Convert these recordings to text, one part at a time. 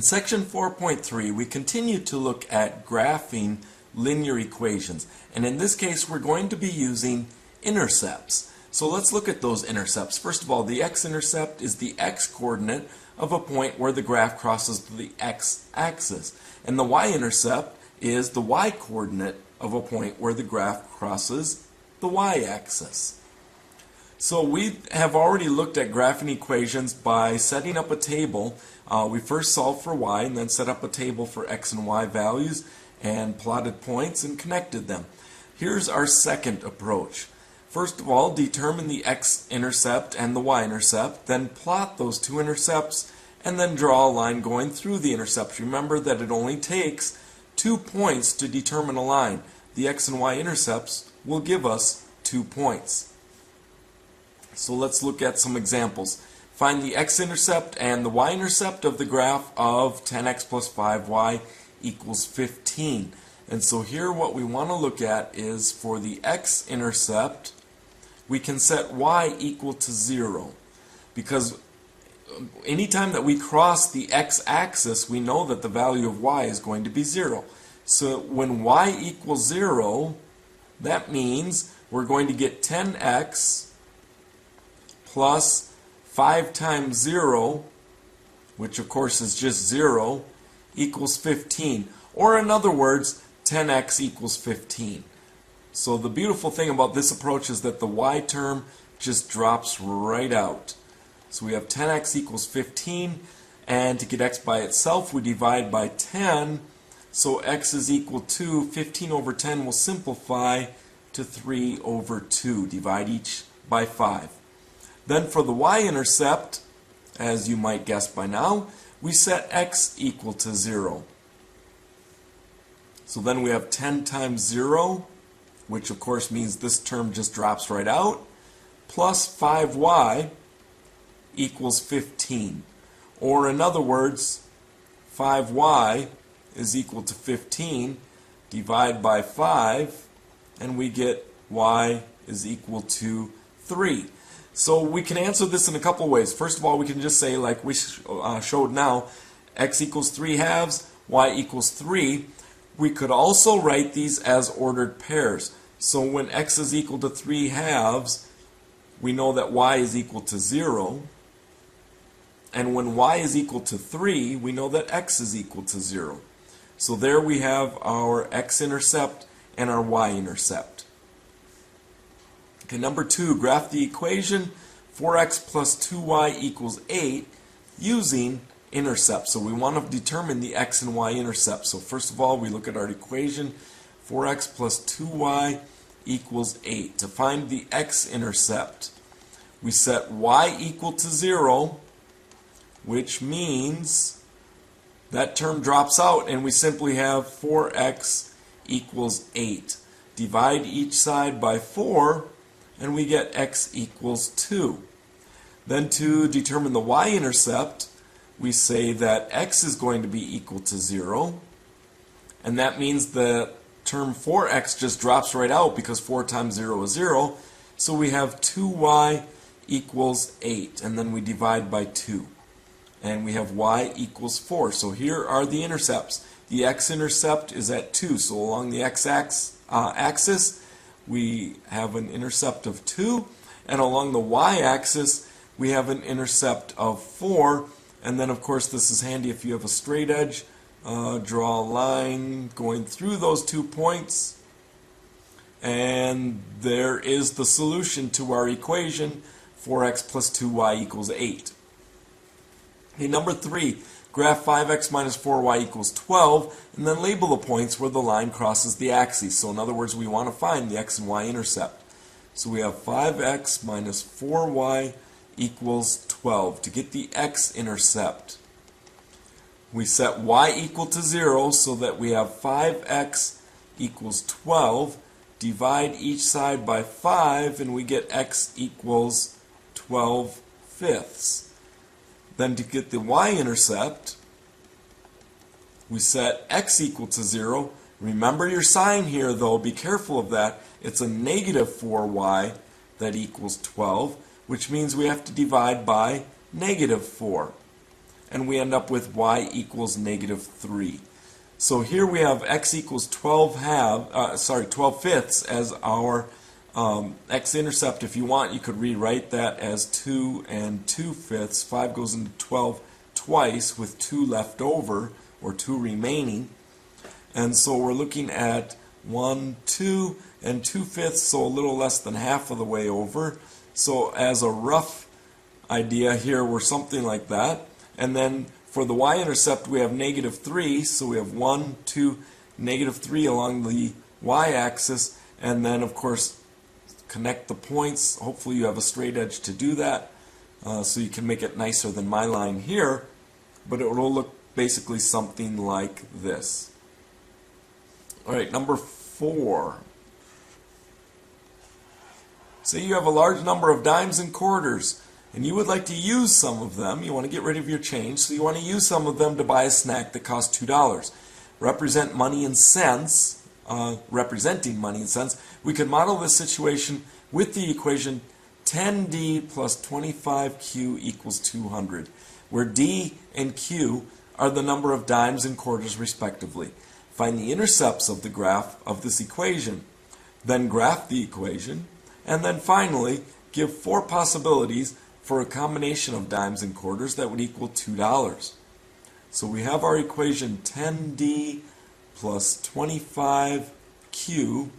In section 4.3, we continue to look at graphing linear equations, and in this case we're going to be using intercepts. So let's look at those intercepts. First of all, the x-intercept is the x-coordinate of a point where the graph crosses the x-axis, and the y-intercept is the y-coordinate of a point where the graph crosses the y-axis. So we have already looked at graphing equations by setting up a table. We first solved for y and then set up a table for x and y values and plotted points and connected them. Here's our second approach. First of all, determine the x-intercept and the y-intercept, then plot those two intercepts and then draw a line going through the intercepts. Remember that it only takes 2 points to determine a line. The x and y-intercepts will give us 2 points. So let's look at some examples. Find the x-intercept and the y-intercept of the graph of 10x plus 5y equals 15. And so here what we want to look at is for the x-intercept, we can set y equal to 0. Because anytime that we cross the x-axis, we know that the value of y is going to be 0. So when y equals 0, that means we're going to get 10x plus 5 times 0, which of course is just 0, equals 15. Or in other words, 10x equals 15. So the beautiful thing about this approach is that the y term just drops right out. So we have 10x equals 15, and to get x by itself we divide by 10, so x is equal to 15 over 10 will simplify to 3 over 2. Divide each by 5. Then for the y-intercept, as you might guess by now, we set x equal to 0. So then we have 10 times 0, which of course means this term just drops right out, plus 5y equals 15. Or in other words, 5y is equal to 15. Divide by 5, and we get y is equal to 3. So we can answer this in a couple of ways. First of all, we can just say, like we showed now, x equals 3 halves, y equals 3. We could also write these as ordered pairs. So when x is equal to 3 halves, we know that y is equal to 0. And when y is equal to 3, we know that x is equal to 0. So there we have our x-intercept and our y-intercept. Okay, number 2, graph the equation 4x plus 2y equals 8 using intercepts. So we want to determine the x and y intercepts. So first of all, we look at our equation 4x plus 2y equals 8. To find the x-intercept, we set y equal to 0, which means that term drops out and we simply have 4x equals 8. Divide each side by 4 and we get x equals 2. Then to determine the y-intercept, we say that x is going to be equal to 0, and that means the term 4x just drops right out because 4 times 0 is 0, so we have 2y equals 8, and then we divide by 2, and we have y equals 4. So here are the intercepts. The x-intercept is at 2, so along the x-axis we have an intercept of 2, and along the y-axis we have an intercept of 4. And then of course this is handy if you have a straight edge. Draw a line going through those 2 points, and there is the solution to our equation 4x plus 2y equals 8. Okay, number 3, graph 5x minus 4y equals 12, and then label the points where the line crosses the axes. So in other words, we want to find the x and y intercept. So we have 5x minus 4y equals 12. To get the x-intercept, we set y equal to 0 so that we have 5x equals 12. Divide each side by 5 and we get x equals 12 fifths. Then to get the y-intercept, we set x equal to 0. Remember your sign here though, be careful of that. It's a negative 4y that equals 12, which means we have to divide by negative 4. and we end up with y equals -3. So here we have x equals 12 fifths as our x-intercept. If you want, you could rewrite that as 2 and 2 fifths. 5 goes into 12 twice with 2 left over, or 2 remaining. And so we're looking at 1, 2, and 2 fifths, so a little less than half of the way over. So as a rough idea here, we're something like that. And then for the y-intercept, we have -3, so we have 1, 2, -3 along the y-axis, and then of course connect the points. Hopefully you have a straight edge to do that, so you can make it nicer than my line here, but it will look basically something like this. Alright, number 4. Say you have a large number of dimes and quarters, and you would like to use some of them. You want to get rid of your change, so you want to use some of them to buy a snack that costs $2. Representing money in cents, we could model this situation with the equation 10d plus 25q equals 200, where d and q are the number of dimes and quarters respectively. Find the intercepts of the graph of this equation, then graph the equation, and then finally give 4 possibilities for a combination of dimes and quarters that would equal $2. So we have our equation 10d plus 25q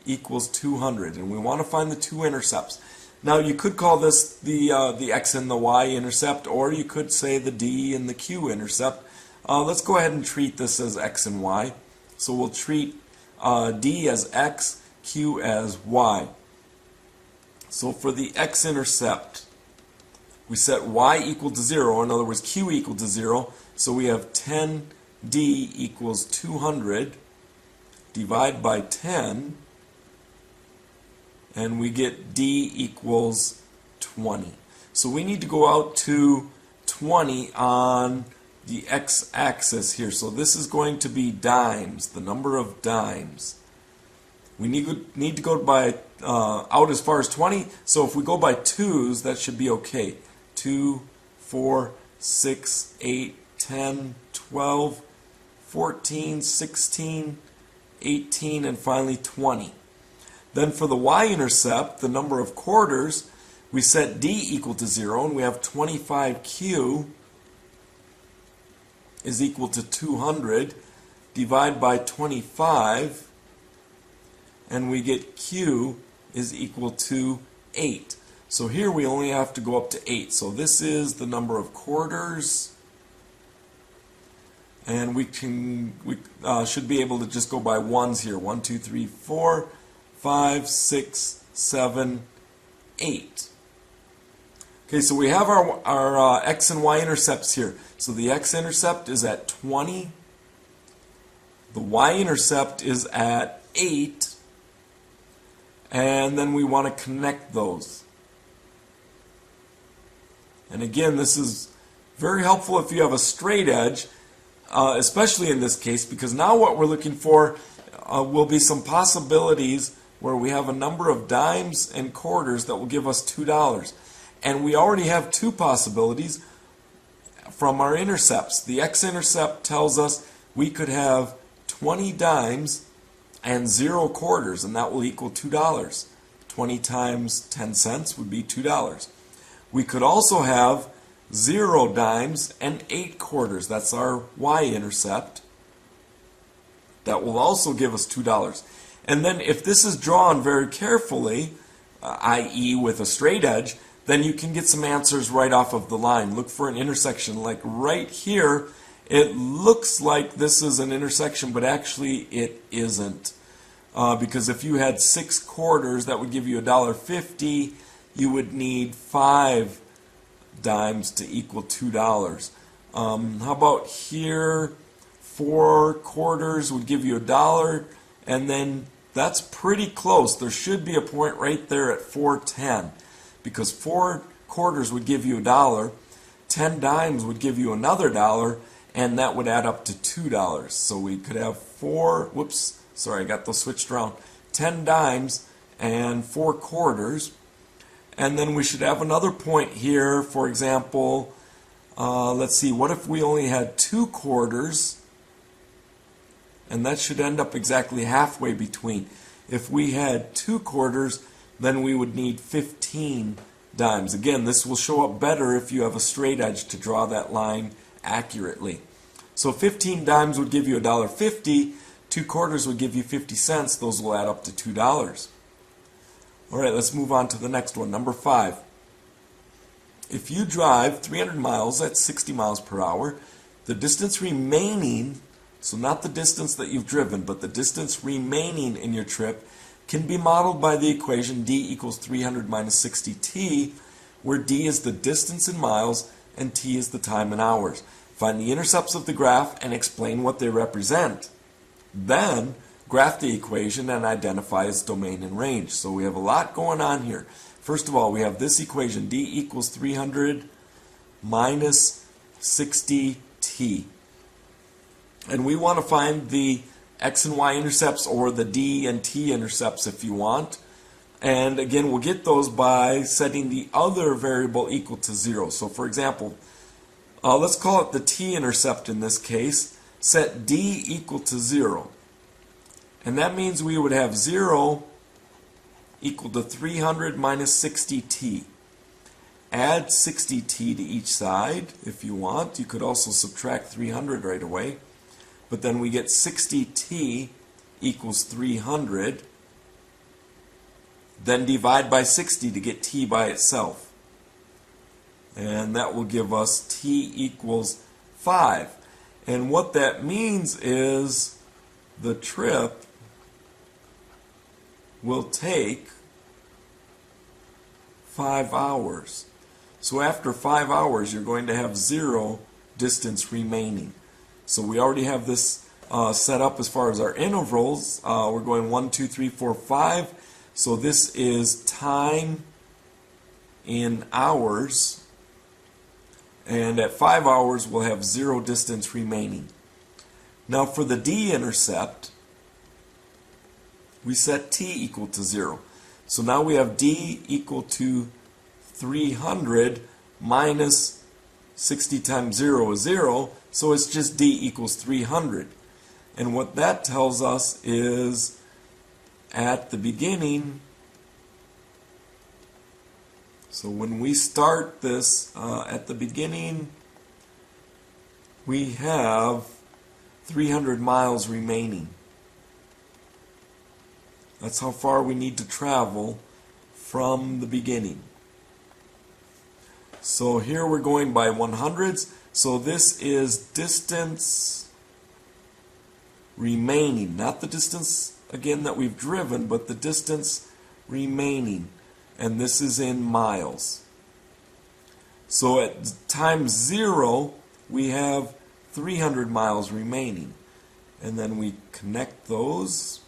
equals 200, and we want to find the 2 intercepts. Now you could call this the x and the y intercept, or you could say the d and the q intercept. Let's go ahead and treat this as x and y. So we'll treat d as x, q as y. So for the x-intercept, we set y equal to 0, in other words q equal to 0, so we have 10d equals 200, divide by 10, and we get d equals 20. So we need to go out to 20 on the x-axis here. So this is going to be dimes, the number of dimes. We need to go by out as far as 20, so if we go by 2's, that should be okay. 2, 4, 6, 8, 10, 12, 14, 16, 18, and finally 20. Then for the y-intercept, the number of quarters, we set d equal to 0, and we have 25q is equal to 200, divide by 25, and we get q is equal to 8. So here we only have to go up to 8. So this is the number of quarters, and we should be able to just go by ones here. 1, 2, 3, 4, 5, 6, 7, 8. Okay, so we have our x and y intercepts here. So the x-intercept is at 20. The y-intercept is at 8. And then we want to connect those. And again, this is very helpful if you have a straight edge, especially in this case, because now what we're looking for will be some possibilities where we have a number of dimes and quarters that will give us $2. And we already have 2 possibilities from our intercepts. The x-intercept tells us we could have 20 dimes and 0 quarters, and that will equal $2. 20 times 10 cents would be $2. We could also have 0 dimes and 8 quarters. That's our y-intercept. That will also give us $2. And then if this is drawn very carefully, i.e. with a straight edge, then you can get some answers right off of the line. Look for an intersection. Like right here, it looks like this is an intersection, but actually it isn't. Because if you had 6 quarters, that would give you $1.50. You would need 5 dimes to equal $2. How about here? 4 quarters would give you $1, and then that's pretty close. There should be a point right there at 4.10, because 4 quarters would give you $1, 10 dimes would give you another $1, and that would add up to $2. So we could have 4, I got those switched around, 10 dimes and 4 quarters. And then we should have another point here, for example, let's see, what if we only had 2 quarters? And that should end up exactly halfway between. If we had 2 quarters, then we would need 15 dimes. Again, this will show up better if you have a straight edge to draw that line accurately. So 15 dimes would give you $1.50. 2 quarters would give you 50 cents. Those will add up to $2. All right, let's move on to the next one. Number 5. If you drive 300 miles at 60 miles per hour, the distance remaining, so not the distance that you've driven, but the distance remaining in your trip, can be modeled by the equation d equals 300 minus 60t, where d is the distance in miles and t is the time in hours. Find the intercepts of the graph and explain what they represent. Then, graph the equation and identify its domain and range. So we have a lot going on here. First of all, we have this equation, d equals 300 minus 60t. And we want to find the x and y intercepts, or the d and t intercepts if you want. And again, we'll get those by setting the other variable equal to 0. So for example, let's call it the t-intercept in this case. Set d equal to 0. And that means we would have 0 equal to 300 minus 60t. Add 60t to each side if you want. You could also subtract 300 right away. But then we get 60t equals 300. Then divide by 60 to get t by itself. And that will give us t equals 5. And what that means is the trip will take 5 hours. So after 5 hours, you're going to have 0 distance remaining. So we already have this set up as far as our intervals. We're going 1, 2, 3, 4, 5. So this is time in hours. And at 5 hours, we'll have 0 distance remaining. Now for the d-intercept, we set t equal to 0. So now we have d equal to 300 minus 60 times 0 is 0. So it's just d equals 300. And what that tells us is at the beginning, so when we start this at the beginning, we have 300 miles remaining. That's how far we need to travel from the beginning. So here we're going by 100s. So this is distance remaining, not the distance again that we've driven, but the distance remaining. And this is in miles. So at time 0, we have 300 miles remaining. And then we connect those.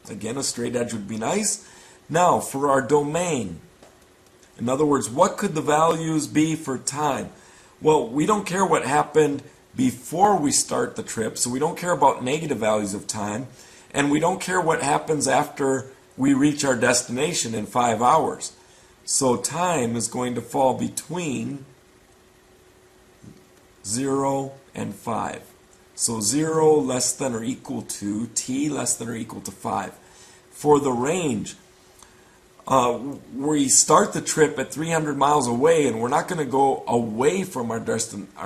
Again, a straight edge would be nice. Now, for our domain, in other words, what could the values be for time? Well, we don't care what happened before we start the trip, so we don't care about negative values of time, and we don't care what happens after we reach our destination in 5 hours. So time is going to fall between 0 and 5. So 0 less than or equal to, t less than or equal to 5. For the range, we start the trip at 300 miles away, and we're not going to go away from our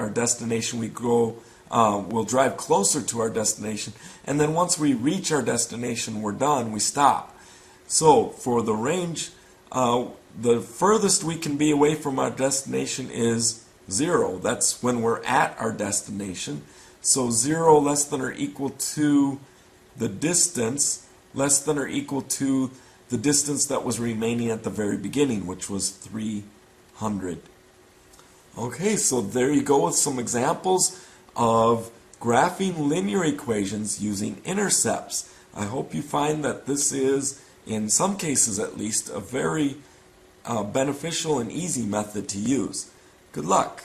destination. We'll drive closer to our destination, and then once we reach our destination, we're done. We stop. So for the range, the furthest we can be away from our destination is 0. That's when we're at our destination. So 0 less than or equal to the distance less than or equal to the distance that was remaining at the very beginning, which was 300. Okay, so there you go with some examples of graphing linear equations using intercepts. I hope you find that this is, in some cases at least, a very beneficial and easy method to use. Good luck.